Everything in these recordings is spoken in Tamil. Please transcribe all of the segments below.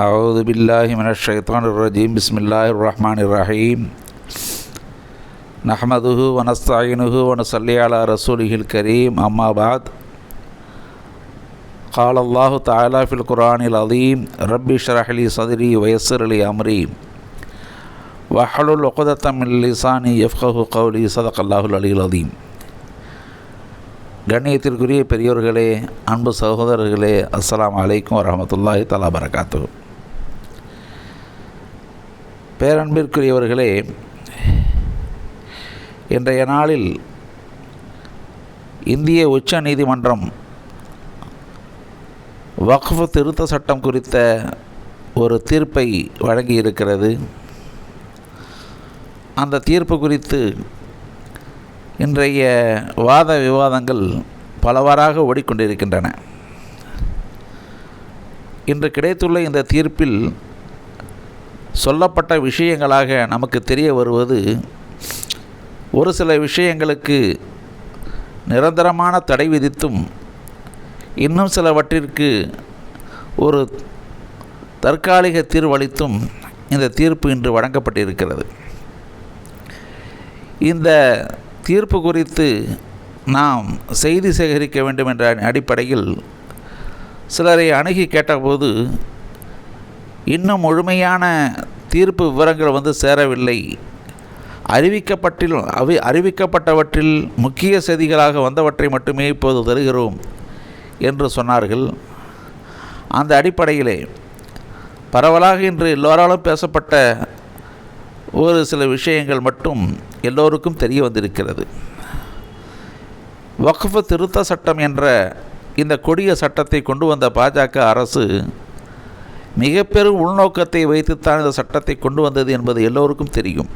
أعوذ بالله من الشيطان الرجيم بسم الله الرحمن الرحيم نحمده ونستعينه ونصلي على رسوله الكريم أما بعد قال الله تعالى في القرآن العظيم رب اشرح لي صدري ويسر لي أمري واحلل عقدة من لساني يفقهوا قولي صدق الله العلي العظيم. கண்ணியத்திற்குரிய பெரியோர்களே, அன்பு சகோதரர்களே, அஸ்ஸலாமு அலைக்கும் வரஹ்மத்துல்லாஹி தஆலா பரகாத்துஹு. பேரன்பிற்குரியவர்களே, இன்றைய நாளில் இந்திய உச்ச நீதிமன்றம் வக்ஃப் திருத்த சட்டம் குறித்த ஒரு தீர்ப்பை வழங்கியிருக்கிறது. அந்த தீர்ப்பு குறித்து இன்றைய வாத விவாதங்கள் பலவாறாக ஓடிக்கொண்டிருக்கின்றன. இன்று கிடைத்துள்ள இந்த தீர்ப்பில் சொல்லப்பட்ட விஷயங்களாக நமக்கு தெரிய வருவது, ஒரு சில விஷயங்களுக்கு நிரந்தரமான தடை விதித்தும் இன்னும் சிலவற்றிற்கு ஒரு தற்காலிக தீர்வளித்தும் இந்த தீர்ப்பு இன்று வழங்கப்பட்டிருக்கிறது. இந்த தீர்ப்பு குறித்து நாம் செய்தி சேகரிக்க வேண்டும் என்ற அடிப்படையில் சிலரை அணுகி கேட்டபோது, இன்னும் முழுமையான தீர்ப்பு விவரங்கள் சேரவில்லை, அறிவிக்கப்பட்டவற்றில் முக்கிய செய்திகளாக வந்தவற்றை மட்டுமே இப்போது தருகிறோம் என்று சொன்னார்கள். அந்த அடிப்படையிலே பரவலாக இன்று எல்லோராலும் பேசப்பட்ட ஒரு சில விஷயங்கள் மட்டும் எல்லோருக்கும் தெரிய வந்திருக்கிறது. வக்ஃப் திருத்த சட்டம் என்ற இந்த கொடிய சட்டத்தை கொண்டு வந்த பாஜக அரசு மிக பெரும் உள்நோக்கத்தை வைத்துத்தான் இந்த சட்டத்தை கொண்டு வந்தது என்பது எல்லோருக்கும் தெரியும்.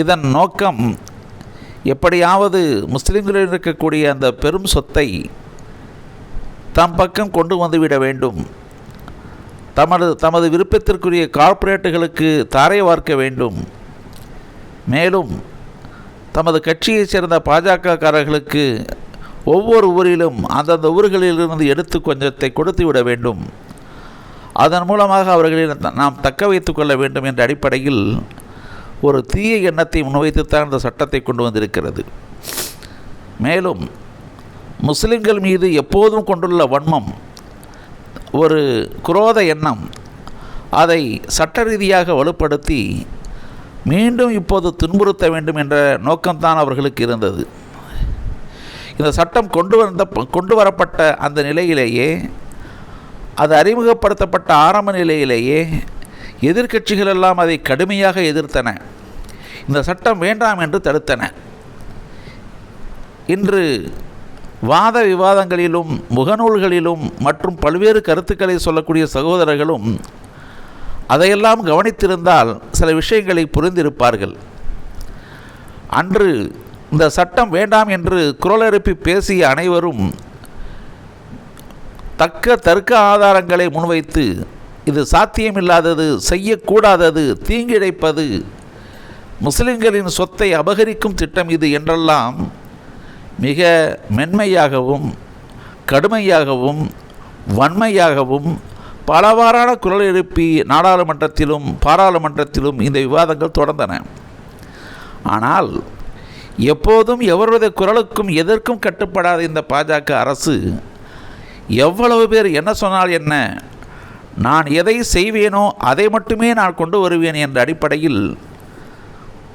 இதன் நோக்கம் எப்படியாவது முஸ்லிம்களில் இருக்கக்கூடிய அந்த பெரும் சொத்தை தம் பக்கம் கொண்டு வந்துவிட வேண்டும், தமது விருப்பத்திற்குரிய கார்ப்பரேட்டுகளுக்கு தாரை வார்க்க வேண்டும், மேலும் தமது கட்சியைச் சேர்ந்த பாஜகக்காரர்களுக்கு ஒவ்வொரு ஊரிலும் அந்தந்த ஊர்களிலிருந்து எடுத்து கொஞ்சத்தை கொடுத்து விட வேண்டும், அதன் மூலமாக அவர்களை நாம் தக்க வைத்து கொள்ள வேண்டும் என்ற அடிப்படையில் ஒரு தீய எண்ணத்தை முன்வைத்துத்தான் இந்த சட்டத்தை கொண்டு வந்திருக்கிறது. மேலும் முஸ்லிம்கள் மீது எப்போதும் கொண்டுள்ள வன்மம், ஒரு குரோத எண்ணம், அதை சட்ட ரீதியாக வலுப்படுத்தி மீண்டும் இப்போது துன்புறுத்த வேண்டும் என்ற நோக்கம்தான் அவர்களுக்கு இருந்தது. இந்த சட்டம் கொண்டு வரப்பட்ட அந்த நிலையிலேயே, அது அறிமுகப்படுத்தப்பட்ட ஆரம்ப நிலையிலேயே எதிர்க்கட்சிகள் எல்லாம் அதை கடுமையாக எதிர்த்தன, இந்த சட்டம் வேண்டாம் என்று தடுத்தன. இன்று வாத விவாதங்களிலும் முகநூல்களிலும் மற்றும் பல்வேறு கருத்துக்களை சொல்லக்கூடிய சகோதரர்களும் அதையெல்லாம் கவனித்திருந்தால் சில விஷயங்களை புரிந்திருப்பார்கள். அன்று இந்த சட்டம் வேண்டாம் என்று குரல் எழுப்பி பேசிய அனைவரும் தர்க்க ஆதாரங்களை முன்வைத்து, இது சாத்தியமில்லாதது, செய்யக்கூடாதது, தீங்கிழைப்பது, முஸ்லிம்களின் சொத்தை அபகரிக்கும் திட்டம் இது என்றெல்லாம் மிக மென்மையாகவும் கடுமையாகவும் வன்மையாகவும் பலவாறான குரல் எழுப்பி நாடாளுமன்றத்திலும் பாராளுமன்றத்திலும் இந்த விவாதங்கள் தொடர்ந்தன. ஆனால் எப்போதும் எவரது குரலுக்கும் எதற்கும் கட்டுப்படாத இந்த பாஜக அரசு எவ்வளவு பேர் என்ன சொன்னால் என்ன, நான் எதை செய்வேனோ அதை மட்டுமே நான் கொண்டு வருவேன் என்ற அடிப்படையில்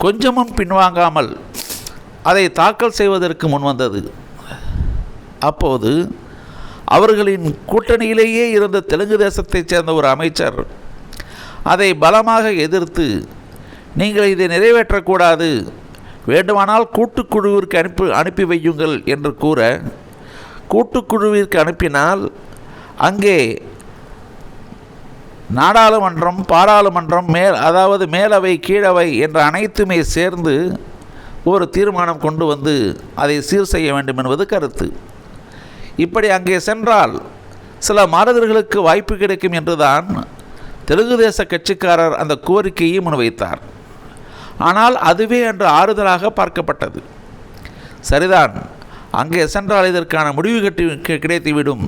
கொஞ்சமும் பின்வாங்காமல் அதை தாக்கல் செய்வதற்கு முன்வந்தது. அப்போது அவர்களின் கூட்டணியிலேயே இருந்த தெலுங்கு தேசத்தைச் சேர்ந்த ஒரு அமைச்சர் அதை பலமாக எதிர்த்து, நீங்கள் இதை நிறைவேற்றக்கூடாது, வேண்டுமானால் கூட்டுக்குழுவிற்கு அனுப்பி வையுங்கள் என்று கூற, கூட்டுக்குழுவிற்கு அனுப்பினால் அங்கே நாடாளுமன்றம் பாராளுமன்றம் அதாவது மேலவை கீழவை என்ற அனைத்துமே சேர்ந்து ஒரு தீர்மானம் கொண்டு வந்து அதை சீர் செய்ய வேண்டும் என்பது கருத்து. இப்படி அங்கே சென்றால் சில மாறுதல்களுக்கு வாய்ப்பு கிடைக்கும் என்றுதான் தெலுங்கு தேச கட்சிக்காரர் அந்த கோரிக்கையை முன்வைத்தார். ஆனால் அதுவே அன்று ஆறுதலாக பார்க்கப்பட்டது. சரிதான், அங்கே சென்றால் இதற்கான முடிவு கிடைத்துவிடும்,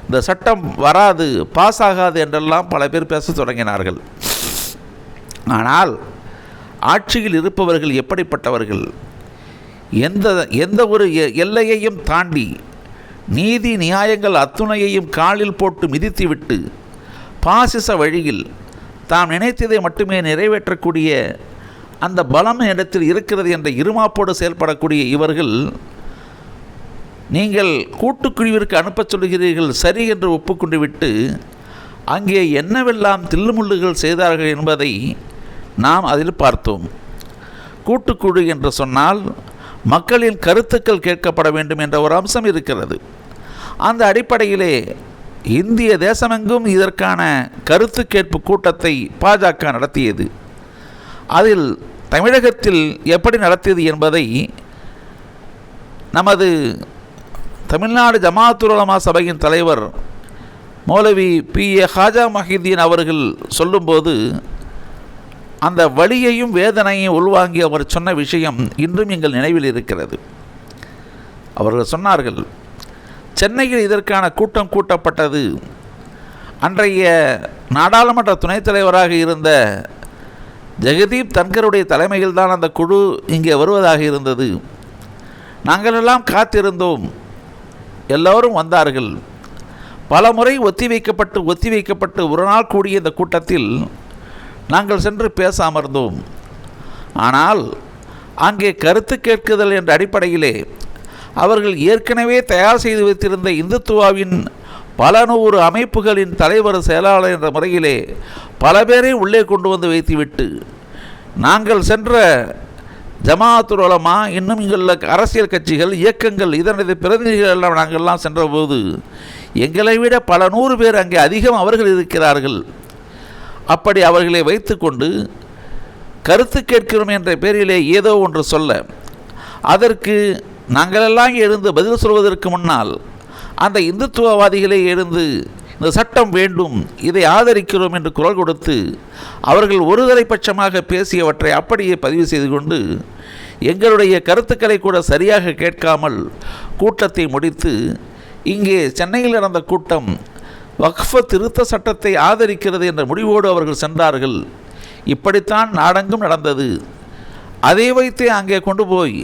இந்த சட்டம் வராது, பாஸ் ஆகாது என்றெல்லாம் பல பேர் பேச தொடங்கினார்கள். ஆனால் ஆட்சியில் இருப்பவர்கள் எப்படிப்பட்டவர்கள்? எந்த ஒரு எல்லையையும் தாண்டி நீதி நியாயங்கள் அத்துணையையும் காலில் போட்டு மிதித்துவிட்டு பாசிச வழியில் தாம் நினைத்ததை மட்டுமே நிறைவேற்றக்கூடிய அந்த பலம் இடத்தில் இருக்கிறது என்ற இருமாப்போடு செயல்படக்கூடிய இவர்கள், நீங்கள் கூட்டுக்குழுவிற்கு அனுப்பச் சொல்கிறீர்கள் சரி என்று ஒப்புக்கொண்டு விட்டு அங்கே என்னவெல்லாம் தில்லுமுள்ளுகள் செய்தார்கள் என்பதை நாம் அதில் பார்த்தோம். கூட்டுக்குழு என்று சொன்னால் மக்களின் கருத்துக்கள் கேட்கப்பட வேண்டும் என்ற ஒரு அம்சம் இருக்கிறது. அந்த அடிப்படையிலே இந்திய தேசமெங்கும் இதற்கான கருத்து கேட்பு கூட்டத்தை பாஜக நடத்தியது. அதில் தமிழகத்தில் எப்படி நடத்தியது என்பதை நமது தமிழ்நாடு ஜமாஅத்துல் உலமா சபையின் தலைவர் மௌலவி P.A. ஹாஜா மஹிதீன் அவர்கள் சொல்லும்போது அந்த வலியையும் வேதனையும் உள்வாங்கி அவர் சொன்ன விஷயம் இன்றும் எங்கள் நினைவில் இருக்கிறது. அவர்கள் சொன்னார்கள், சென்னையில் இதற்கான கூட்டம் கூட்டப்பட்டது. அன்றைய நாடாளுமன்ற துணைத் தலைவராக இருந்த ஜெகதீப் தன்கருடைய தலைமையில் தான் அந்த குழு இங்கே வருவதாக இருந்தது. நாங்கள் எல்லாம் காத்திருந்தோம். எல்லோரும் வந்தார்கள். பல முறை ஒத்தி வைக்கப்பட்டு ஒரு நாள் கூடிய இந்த கூட்டத்தில் நாங்கள் சென்று பேச அமர்ந்தோம். ஆனால் அங்கே கருத்து கேட்குதல் என்ற அடிப்படையிலே அவர்கள் ஏற்கனவே தயார் செய்து வைத்திருந்த இந்துத்துவாவின் பல நூறு அமைப்புகளின் தலைவர் செயலாளர் என்ற முறையிலே பல பேரை உள்ளே கொண்டு வந்து வைத்துவிட்டு நாங்கள் சென்ற ஜமாஅத்துல் உலமா இன்னும் இங்குள்ள அரசியல் கட்சிகள் இயக்கங்கள் இதனது பிரதிநிதிகள் எல்லாம் நாங்கள்லாம் சென்றபோது எங்களை விட பல 100 பேர் அங்கே அதிகம் அவர்கள் இருக்கிறார்கள். அப்படி அவர்களை வைத்து கொண்டு கருத்து கேட்கிறோம் என்ற பேரிலே ஏதோ ஒன்று சொல்ல, அதற்கு நாங்களெல்லாம் எழுந்து பதில் சொல்வதற்கு முன்னால் அந்த இந்துத்துவவாதிகளே எழுந்து இந்த சட்டம் வேண்டும், இதை ஆதரிக்கிறோம் என்று குரல் கொடுத்து அவர்கள் ஒருதலைபட்சமாக பேசியவற்றை அப்படியே பதிவு செய்து கொண்டு எங்களுடைய கருத்துக்களை கூட சரியாக கேட்காமல் கூட்டத்தை முடித்து இங்கே சென்னையில் நடந்த கூட்டம் வக்ஃப் திருத்த சட்டத்தை ஆதரிக்கிறது என்ற முடிவோடு அவர்கள் சென்றார்கள். இப்படித்தான் நாடெங்கும் நடந்தது. அதை வைத்தே அங்கே கொண்டு போய்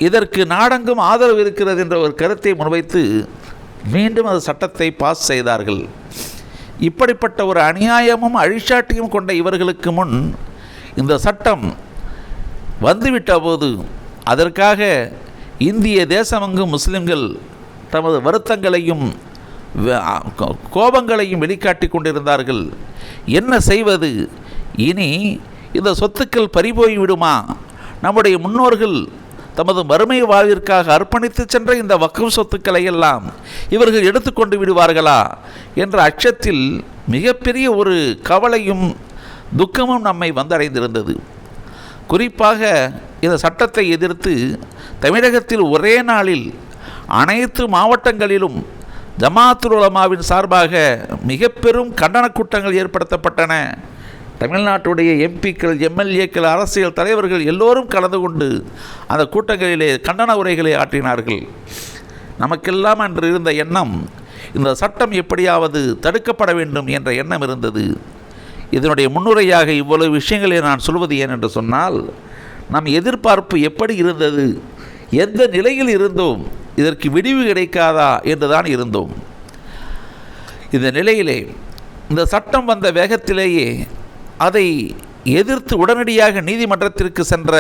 இதற்கு நாடெங்கும் ஆதரவு இருக்கிறது என்ற ஒரு கருத்தை முன்வைத்து மீண்டும் அந்த சட்டத்தை பாஸ் செய்தார்கள். இப்படிப்பட்ட ஒரு அநியாயமும் அழிச்சாட்டியும் கொண்ட இவர்களுக்கு முன் இந்த சட்டம் வந்துவிட்ட போது அதற்காக இந்திய தேசமெங்கும் முஸ்லிம்கள் தமது வருத்தங்களையும் கோபங்களையும் வெளிக்காட்டி கொண்டிருந்தார்கள். என்ன செய்வது? இனி இந்த சொத்துக்கள் பறிபோய் விடுமா? நம்முடைய முன்னோர்கள் தமது மறுமை வாழ்விற்காக அர்ப்பணித்து சென்ற இந்த வக்ஃப் சொத்துக்களை எல்லாம் இவர்கள் எடுத்துக்கொண்டு விடுவார்களா என்ற அச்சத்தில் மிகப்பெரிய ஒரு கவலையும் துக்கமும் நம்மை வந்தடைந்திருந்தது. குறிப்பாக இந்த சட்டத்தை எதிர்த்து தமிழகத்தில் ஒரே நாளில் அனைத்து மாவட்டங்களிலும் ஜமாஅத்துல் உலமாவின் சார்பாக மிக பெரும் கண்டன கூட்டங்கள் ஏற்படுத்தப்பட்டன. தமிழ்நாட்டுடைய எம்பிக்கள், எம்எல்ஏக்கள், அரசியல் தலைவர்கள் எல்லோரும் கலந்து கொண்டு அந்த கூட்டங்களிலே கண்டன உரைகளை ஆற்றினார்கள். நமக்கெல்லாம் அன்று இருந்த எண்ணம், இந்த சட்டம் எப்படியாவது தடுக்கப்பட வேண்டும் என்ற எண்ணம் இருந்தது. இதனுடைய முன்னுரையாக இவ்வளவு விஷயங்களை நான் சொல்வது ஏன் என்று சொன்னால், நம் எதிர்பார்ப்பு எப்படி இருந்தது, எந்த நிலையில் இருந்தோம், இதற்கு விடிவு கிடைக்காதா என்றுதான் இருந்தோம். இந்த நிலையிலே இந்த சட்டம் வந்த வேகத்திலேயே அதை எதிர்த்து உடனடியாக நீதிமன்றத்திற்கு சென்ற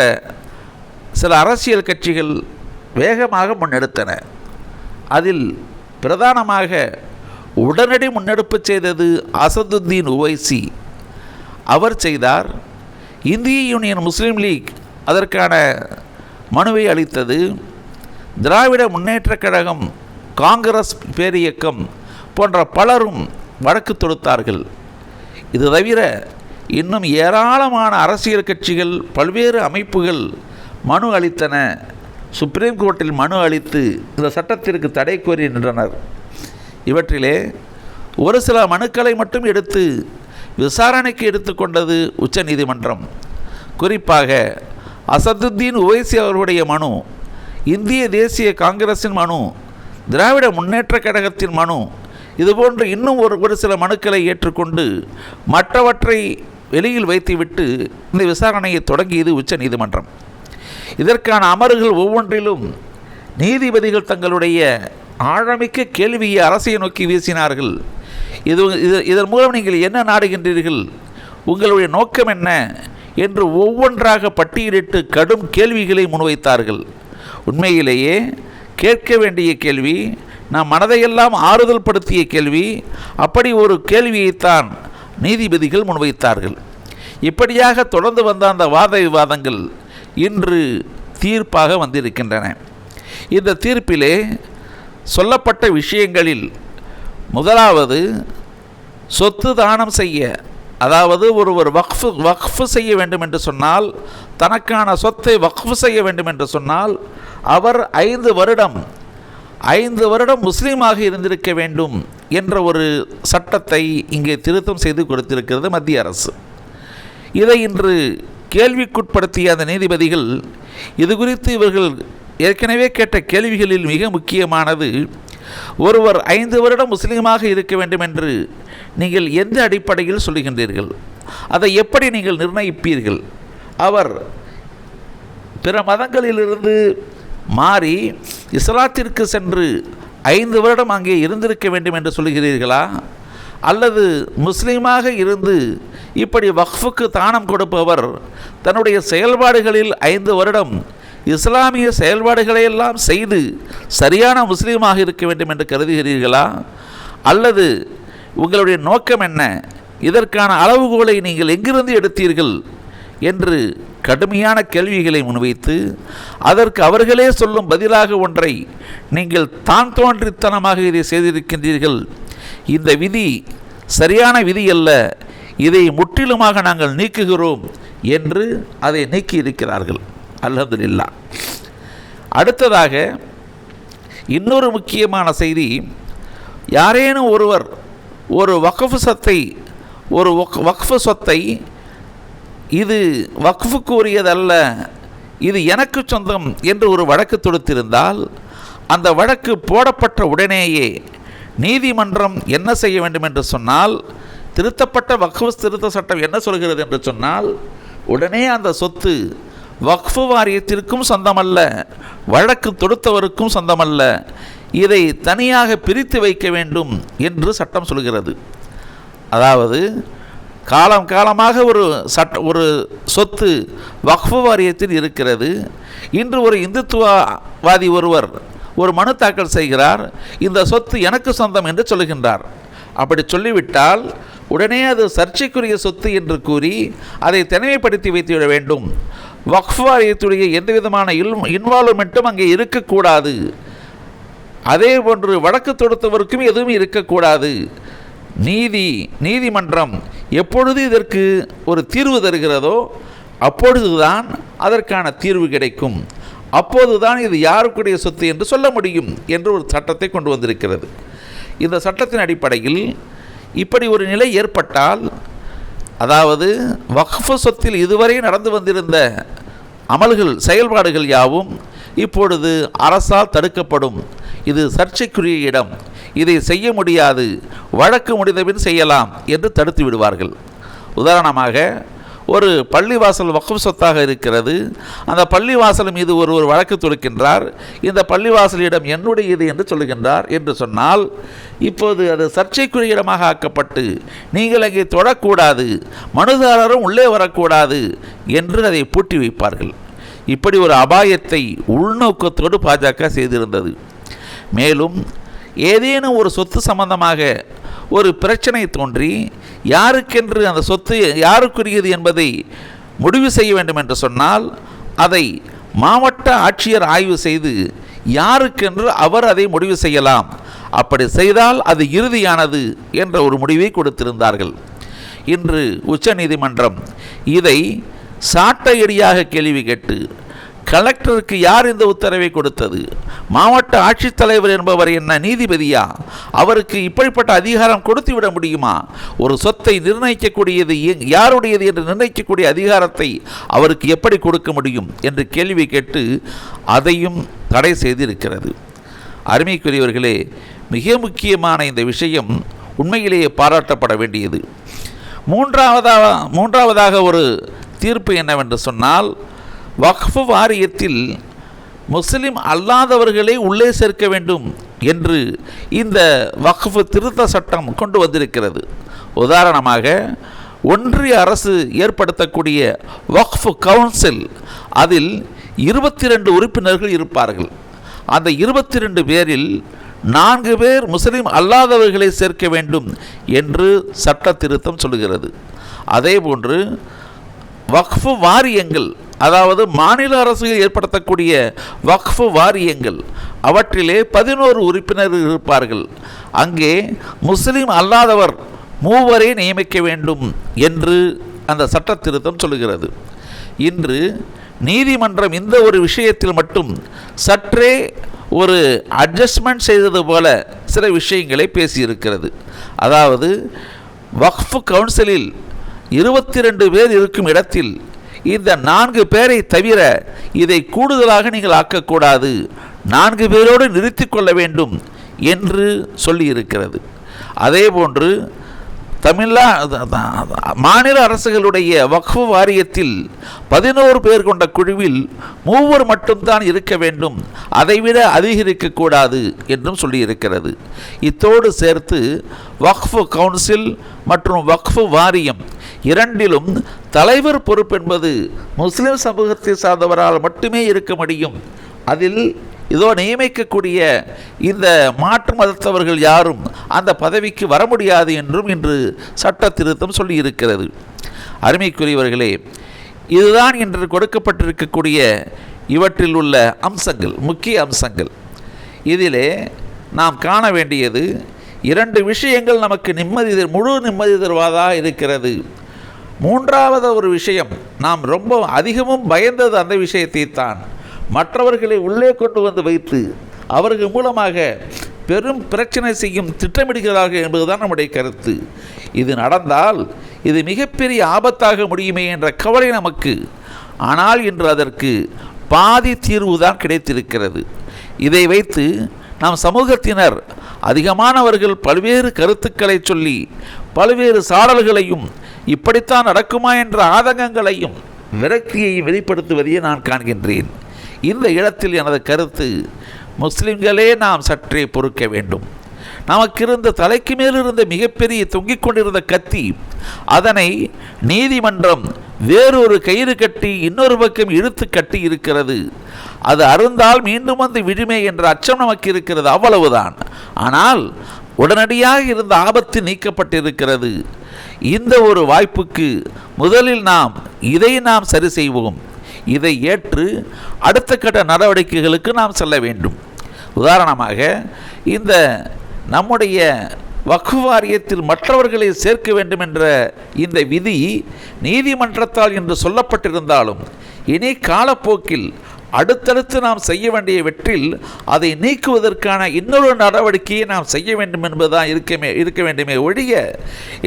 சில அரசியல் கட்சிகள் வேகமாக முன்னெடுத்தன. அதில் பிரதானமாக உடனடி முன்னெடுப்பு செய்தது அசதுத்தீன் உவைசி. அவர் செய்தார். இந்திய யூனியன் முஸ்லீம் லீக் அதற்கான மனுவை அளித்தது. திராவிட முன்னேற்றக் கழகம், காங்கிரஸ் பேரியக்கம் போன்ற பலரும் வழக்கு தொடுத்தார்கள். இது தவிர இன்னும் ஏராளமான அரசியல் கட்சிகள், பல்வேறு அமைப்புகள் மனு அளித்தன. சுப்ரீம் கோர்ட்டில் மனு அளித்து இந்த சட்டத்திற்கு தடை கோரி நின்றனர். இவற்றிலே ஒரு சில மனுக்களை மட்டும் எடுத்து விசாரணைக்கு எடுத்துக்கொண்டது உச்ச நீதிமன்றம். குறிப்பாக அசதுத்தீன் உவைசி அவர்களுடைய மனு இந்திய தேசிய காங்கிரஸின் மனு, திராவிட முன்னேற்ற கழகத்தின் மனு, இதுபோன்று இன்னும் ஒரு சில மனுக்களை ஏற்றுக்கொண்டு மற்றவற்றை வெளியில் வைத்துவிட்டு இந்த விசாரணையை தொடங்கியது உச்ச நீதிமன்றம். இதற்கான அமர்வுகள் ஒவ்வொன்றிலும் நீதிபதிகள் தங்களுடைய ஆழமிக்க கேள்வியை அரசை நோக்கி வீசினார்கள். இதன் மூலம் நீங்கள் என்ன நாடுகின்றீர்கள், உங்களுடைய நோக்கம் என்ன என்று ஒவ்வொன்றாக பட்டியலிட்டு கடும் கேள்விகளை முன்வைத்தார்கள். உண்மையிலேயே கேட்க வேண்டிய கேள்வி, நம் மனதையெல்லாம் ஆறுதல் படுத்திய கேள்வி. அப்படி ஒரு கேள்வியைத்தான் நீதிபதிகள் முன்வைத்தார்கள். இப்படியாக தொடர்ந்து வந்த அந்த வாத விவாதங்கள் இன்று தீர்ப்பாக வந்திருக்கின்றன. இந்த தீர்ப்பிலே சொல்லப்பட்ட விஷயங்களில் முதலாவது, சொத்து தானம் செய்ய, அதாவது ஒருவர் வக்ஃபு செய்ய வேண்டும் என்று சொன்னால், தனக்கான சொத்தை வக்ஃபு செய்ய வேண்டும் என்று சொன்னால் அவர் 5 வருடம் முஸ்லீமாக இருந்திருக்க வேண்டும் என்ற ஒரு சட்டத்தை இங்கே திருத்தம் செய்து கொடுத்திருக்கிறது மத்திய அரசு. இதை இன்று கேள்விக்குட்படுத்திய அந்த நீதிபதிகள், இது குறித்து இவர்கள் ஏற்கனவே கேட்ட கேள்விகளில் மிக முக்கியமானது, ஒருவர் 5 வருடம் முஸ்லீமாக இருக்க வேண்டும் என்று நீங்கள் எந்த அடிப்படையில் சொல்லுகின்றீர்கள், அதை எப்படி நீங்கள் நிர்ணயிப்பீர்கள்? அவர் பிற மதங்களிலிருந்து மாறி இஸ்லாத்திற்கு சென்று 5 வருடம் அங்கே இருந்திருக்க வேண்டும் என்று சொல்கிறீர்களா, அல்லது முஸ்லீமாக இருந்து இப்படி வக்ஃபுக்கு தானம் கொடுப்பவர் தன்னுடைய செயல்பாடுகளில் 5 வருடம் இஸ்லாமிய செயல்பாடுகளையெல்லாம் செய்து சரியான முஸ்லீமாக இருக்க வேண்டும் என்று கருதுகிறீர்களா, அல்லது உங்களுடைய நோக்கம் என்ன, இதற்கான அளவுகோலை நீங்கள் எங்கிருந்து எடுத்தீர்கள் என்று கடுமையான கேள்விகளை முன்வைத்து, அதற்கு அவர்களே சொல்லும் பதிலாக ஒன்றை, நீங்கள் தான் தோன்றித்தனமாக இதை செய்திருக்கின்றீர்கள், இந்த விதி சரியான விதி அல்ல, இதை முற்றிலுமாக நாங்கள் நீக்குகிறோம் என்று அதை நீக்கி இருக்கிறார்கள். அல்ஹம்துலில்லாஹ். அடுத்ததாக இன்னொரு முக்கியமான செய்தி, யாரேனும் ஒருவர் ஒரு வக்ஃபு சொத்தை இது வக்ஃபுக்கு உரியதல்ல, இது எனக்கு சொந்தம் என்று ஒரு வழக்கு தொடுத்திருந்தால், அந்த வழக்கு போடப்பட்ட உடனேயே நீதிமன்றம் என்ன செய்ய வேண்டும் என்று சொன்னால், திருத்தப்பட்ட வக்ஃபு திருத்த சட்டம் என்ன சொல்கிறது என்று சொன்னால், உடனே அந்த சொத்து வக்ஃபு வாரியத்திற்கும் சொந்தமல்ல, வழக்கு தொடுத்தவருக்கும் சொந்தமல்ல, இதை தனியாக பிரித்து வைக்க வேண்டும் என்று சட்டம் சொல்கிறது. அதாவது காலமாக ஒரு சொத்து வக்ஃபு வாரியத்தில் இருக்கிறது. இன்று ஒரு இந்துத்துவவாதி ஒருவர் ஒரு மனு தாக்கல் செய்கிறார், இந்த சொத்து எனக்கு சொந்தம் என்று சொல்லுகின்றார். அப்படி சொல்லிவிட்டால் உடனே அது சர்ச்சைக்குரிய சொத்து என்று கூறி அதை தனிமைப்படுத்தி வைத்துவிட வேண்டும். வக்ஃபு வாரியத்துடைய எந்த விதமான இன்வால்வ்மெண்ட்டும் அங்கே இருக்கக்கூடாது. அதே போன்று வழக்கு தொடுத்தவருக்கும் எதுவும் இருக்கக்கூடாது. நீதிமன்றம் எப்பொழுது இதற்கு ஒரு தீர்வு தருகிறதோ அப்பொழுதுதான் அதற்கான தீர்வு கிடைக்கும், அப்போதுதான் இது யாருக்குடைய சொத்து என்று சொல்ல முடியும் என்று ஒரு சட்டத்தை கொண்டு வந்திருக்கிறது. இந்த சட்டத்தின் அடிப்படையில் இப்படி ஒரு நிலை ஏற்பட்டால், அதாவது வக்ஃபு சொத்தில் இதுவரை நடந்து வந்திருந்த அமல்கள் செயல்பாடுகள் யாவும் இப்பொழுது அரசால் தடுக்கப்படும். இது சர்ச்சைக்குரிய இடம், இதை செய்ய முடியாது, வழக்கு முடிந்தபின் செய்யலாம் என்று தடுத்து விடுவார்கள். உதாரணமாக, ஒரு பள்ளிவாசல் வக்ஃபு சொத்தாக இருக்கிறது. அந்த பள்ளிவாசல் மீது ஒரு வழக்கு தொடுக்கின்றார். இந்த பள்ளிவாசலிடம் என்னுடையது என்று சொல்லுகின்றார் என்று சொன்னால், இப்போது அது சர்ச்சைக்குரிய இடமாக ஆக்கப்பட்டு நீங்கள் அங்கே தொடக்கூடாது, மனுதாரரும் உள்ளே வரக்கூடாது என்று அதை பூட்டி வைப்பார்கள். இப்படி ஒரு அபாயத்தை உள்நோக்கத்தோடு பாஜக செய்திருந்தது. மேலும் ஏதேனும் ஒரு சொத்து சம்பந்தமாக ஒரு பிரச்சனை தோன்றி யாருக்கென்று அந்த சொத்து யாருக்குரியது என்பதை முடிவு செய்ய வேண்டும் என்று சொன்னால், அதை மாவட்ட ஆட்சியர் ஆய்வு செய்து யாருக்கென்று அவர் அதை முடிவு செய்யலாம். அப்படி செய்தால் அது இறுதியானது என்ற ஒரு முடிவை கொடுத்திருந்தார்கள். இன்று உச்ச நீதிமன்றம் இதை சாட்டையடியாக கேள்வி கேட்டு, கலெக்டருக்கு யார் இந்த உத்தரவை கொடுத்தது, மாவட்ட ஆட்சித்தலைவர் என்பவர் என்ன நீதிபதியா, அவருக்கு இப்படிப்பட்ட அதிகாரம் கொடுத்து விட முடியுமா, ஒரு சொத்தை நிர்ணயிக்கக்கூடியது யாருடையது என்று நிர்ணயிக்கக்கூடிய அதிகாரத்தை அவருக்கு எப்படி கொடுக்க முடியும் என்று கேள்வி கேட்டு அதையும் தடை செய்திருக்கிறது. அருமைக்குரியவர்களே, மிக முக்கியமான இந்த விஷயம் உண்மையிலேயே பாராட்டப்பட வேண்டியது. மூன்றாவதாக ஒரு தீர்ப்பு என்னவென்று சொன்னால், வக்ஃப் வாரியத்தில் முஸ்லிம் அல்லாதவர்களை உள்ளே சேர்க்க வேண்டும் என்று இந்த வக்ஃப் திருத்த சட்டம் கொண்டு வந்திருக்கிறது. உதாரணமாக, ஒன்றிய அரசு ஏற்படுத்தக்கூடிய வக்ஃப் கவுன்சில், அதில் 22 உறுப்பினர்கள் இருப்பார்கள். அந்த 22 பேரில் 4 பேர் முஸ்லிம் அல்லாதவர்களை சேர்க்க வேண்டும் என்று சட்ட திருத்தம் சொல்கிறது. அதேபோன்று வக்ஃப் வாரியங்கள், அதாவது மாநில அரசுகள் ஏற்படுத்தக்கூடிய வக்ஃப் வாரியங்கள், அவற்றிலே 11 உறுப்பினர்கள் இருப்பார்கள். அங்கே முஸ்லிம் அல்லாதவர் 3 நியமிக்க வேண்டும் என்று அந்த சட்ட திருத்தம் சொல்கிறது. இன்று நீதிமன்றம் இந்த ஒரு விஷயத்தில் மட்டும் சற்றே ஒரு அட்ஜஸ்ட்மெண்ட் செய்தது போல சில விஷயங்களை பேசியிருக்கிறது. அதாவது, வக்ஃப் கவுன்சிலில் 22 பேர் இருக்கும் இடத்தில் இந்த 4 பேரை தவிர இதை கூடுதலாக நீங்கள் ஆக்கக்கூடாது, 4 பேரோடு நிறுத்தி கொள்ள வேண்டும் என்று சொல்லியிருக்கிறது. அதேபோன்று மாநில அரசுகளுடைய வக்ஃப் வாரியத்தில் 11 பேர் கொண்ட குழுவில் 3 மட்டும்தான் இருக்க வேண்டும், அதைவிட அதிகரிக்கக்கூடாது என்றும் சொல்லியிருக்கிறது. இத்தோடு சேர்த்து வக்ஃப் கவுன்சில் மற்றும் வக்ஃப் வாரியம் இரண்டிலும் தலைவர் பொறுப்பென்பது முஸ்லிம் சமூகத்தை சார்ந்தவரால் மட்டுமே இருக்க முடியும். அதில் நியமிக்கக்கூடிய இந்த மாற்று மதத்தவர்கள் யாரும் அந்த பதவிக்கு வர முடியாது என்றும் இன்று சட்ட திருத்தம் சொல்லியிருக்கிறது. அருமைக்குரியவர்களே, இதுதான் இன்று கொடுக்கப்பட்டிருக்கக்கூடிய இவற்றில் உள்ள அம்சங்கள், முக்கிய அம்சங்கள். இதிலே நாம் காண வேண்டியது 2 விஷயங்கள் நமக்கு முழு நிம்மதி தருவதாக இருக்கிறது. மூன்றாவது ஒரு விஷயம், நாம் ரொம்ப அதிகமும் பயந்தது அந்த விஷயத்தை தான். மற்றவர்களை உள்ளே கொண்டு வந்து வைத்து அவர்கள் மூலமாக பெரும் பிரச்சனை செய்யும் திட்டமிடுகிறார்கள் என்பதுதான் நம்முடைய கருத்து. இது நடந்தால் இது மிகப்பெரிய ஆபத்தாக முடியுமே என்ற கவலை நமக்கு. ஆனால் இன்று அதற்கு பாதி தீர்வு தான் கிடைத்திருக்கிறது. இதை வைத்து நாம் சமூகத்தினர் அதிகமானவர்கள் பல்வேறு கருத்துக்களை சொல்லி பல்வேறு சாடல்களையும் இப்படித்தான் நடக்குமா என்ற ஆதங்கங்களையும் விரக்தியையும் வெளிப்படுத்துவதையே நான் காண்கின்றேன். இந்த இடத்தில் எனது கருத்து, முஸ்லிம்களே நாம் சற்றே பொறுக்க வேண்டும். நமக்கு இருந்த தலைக்கு மேல் இருந்த மிகப்பெரிய தொங்கிக் கொண்டிருந்த கத்தி, அதனை நீதிமன்றம் வேறொரு கயிறு கட்டி இன்னொரு பக்கம் இழுத்து கட்டி இருக்கிறது. அது அருந்தால் மீண்டும் வந்து விடுமே என்ற அச்சம் நமக்கு இருக்கிறது, அவ்வளவுதான். ஆனால் உடனடியாக இருந்த ஆபத்து நீக்கப்பட்டிருக்கிறது. இந்த ஒரு வாய்ப்புக்கு முதலில் இதை நாம் சரி செய்வோம். இதை ஏற்று அடுத்த கட்ட நடவடிக்கைகளுக்கு நாம் செல்ல வேண்டும். உதாரணமாக, இந்த நம்முடைய வக்ஃப் வாரியத்தில் மற்றவர்களை சேர்க்க வேண்டும் என்ற இந்த விதி நீதிமன்றத்தால் என்று சொல்லப்பட்டிருந்தாலும் இனி காலப்போக்கில் அடுத்தடுத்து நாம் செய்ய வேண்டியவற்றில் அதை நீக்குவதற்கான இன்னொரு நடவடிக்கையை நாம் செய்ய வேண்டும் என்பதுதான் இருக்க வேண்டுமே ஒழிய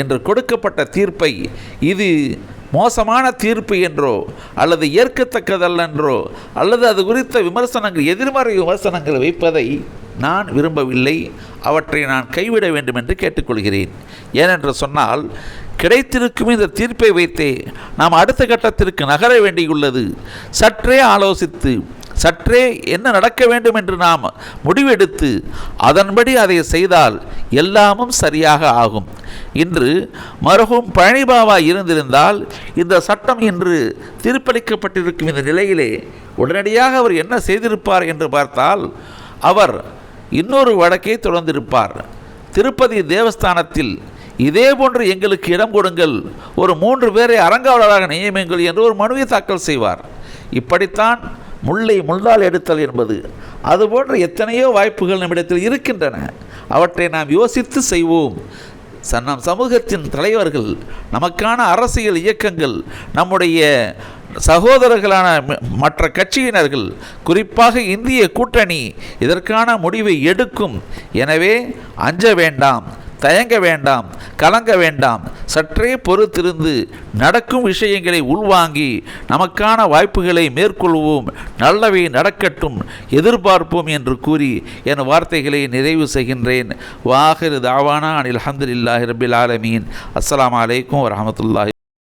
என்று கொடுக்கப்பட்ட தீர்ப்பை இது மோசமான தீர்ப்பு என்றோ அல்லது ஏற்கத்தக்கதல்ல என்றோ அல்லது அது குறித்த விமர்சனங்கள், எதிர்மறை விமர்சனங்கள் வைப்பதை நான் விரும்பவில்லை. அவற்றை நான் கைவிட வேண்டும் என்று கேட்டுக்கொள்கிறேன். ஏனென்று சொன்னால், கிடைத்திருக்கும் இந்த தீர்ப்பை வைத்தே நாம் அடுத்த கட்டத்திற்கு நகர வேண்டியுள்ளது. சற்றே ஆலோசித்து சற்றே என்ன நடக்க வேண்டும் என்று நாம் முடிவெடுத்து அதன்படி அதை செய்தால் எல்லாமும் சரியாக ஆகும். இன்று மருகும் பழனிபாபா இருந்திருந்தால் இந்த சட்டம் இன்று தீர்ப்பளிக்கப்பட்டிருக்கும் இந்த நிலையிலே உடனடியாக அவர் என்ன செய்திருப்பார் என்று பார்த்தால், அவர் இன்னொரு வழக்கை தொடர்ந்திருப்பார். திருப்பதி தேவஸ்தானத்தில் இதே போன்று எங்களுக்கு இடம் கொடுங்கள், ஒரு 3 பேரை அரங்காவலராக நியமியுங்கள் என்று ஒரு மனுவை தாக்கல் செய்வார். இப்படித்தான் முல்லை முள்ளால் எடுத்தல் என்பது, அதுபோன்ற எத்தனையோ வாய்ப்புகள் நம்மிடத்தில் இருக்கின்றன. அவற்றை நாம் யோசித்து செய்வோம். நம் சமூகத்தின் தலைவர்கள், நமக்கான அரசியல் இயக்கங்கள், நம்முடைய சகோதரர்களான மற்ற கட்சியினர்கள், குறிப்பாக இந்திய கூட்டணி இதற்கான முடிவை எடுக்கும். எனவே அஞ்ச வேண்டாம், தயங்க வேண்டாம், கலங்க வேண்டாம். சற்றே பொறுத்திருந்து நடக்கும் விஷயங்களை உள்வாங்கி நமக்கான வாய்ப்புகளை மேற்கொள்வோம். நல்லவை நடக்கட்டும், எதிர்பார்ப்போம் என்று கூறி என் வார்த்தைகளை நிறைவு செய்கின்றேன். வாஹிரு தாவானா அனில் அல்ஹம்துலில்லாஹி ரப்பில் ஆலமீன். அஸ்ஸலாமு அலைக்கும் வரஹ்மத்துல்லாஹி.